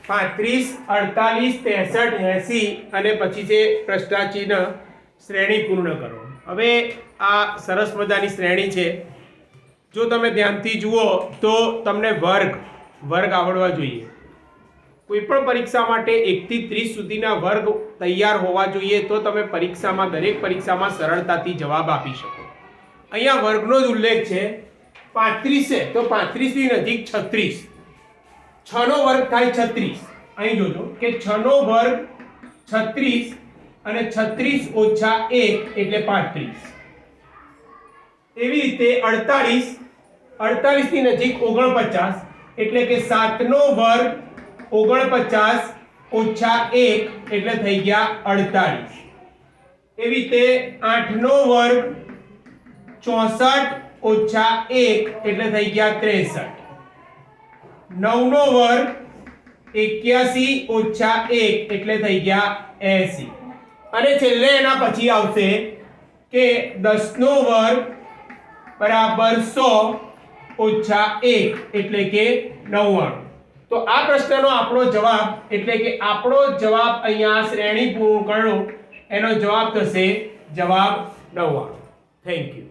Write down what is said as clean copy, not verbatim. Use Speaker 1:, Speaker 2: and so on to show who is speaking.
Speaker 1: 35, 48, 63, 80 અને પછી છે પ્રશ્નાચિહ્ન શ્રેણી પૂર્ણ કરો. હવે આ સરસ મજાની શ્રેણી છે. જો તમે ધ્યાનથી જુઓ તો તમને વર્ગ આવડવા જોઈએ. કોઈ પણ પરીક્ષા માટે 1 થી 30 સુધીના વર્ગ તૈયાર હોવા જોઈએ, તો તમે પરીક્ષામાં દરેક પરીક્ષામાં સરળતાથી જવાબ આપી શકો. અહીંયા વર્ગનો જ ઉલ્લેખ છે. 35 છે તો 35 ની નજીક 36, 6 નો વર્ગ થાય 36. અહીં જોજો કે 6 નો વર્ગ 36 અને 36 ઓછા 1 એટલે 35. એવી રીતે 48 ની નજીક 49 એટલે કે 7 નો વર્ગ 49 ઓછા 1 એટલે થઈ ગયા 48. એવી રીતે 8 નો વર્ગ 64 ઓછા 1 એટલે થઈ ગયા 63. 9 નો વર્ગ 81 ઓછા 1 એટલે થઈ ગયા 80. અને છેલ્લે એના પછી આવશે કે 10 નો વર્ગ બરાબર 100 ઓછા 1 એટલે કે 99. તો આ પ્રશ્નનો આપણો જવાબ એટલે કે આપણો જવાબ અહીંયા શ્રેણી પૂર્ણ કરો એનો જવાબ થશે જવાબ 99. Thank you.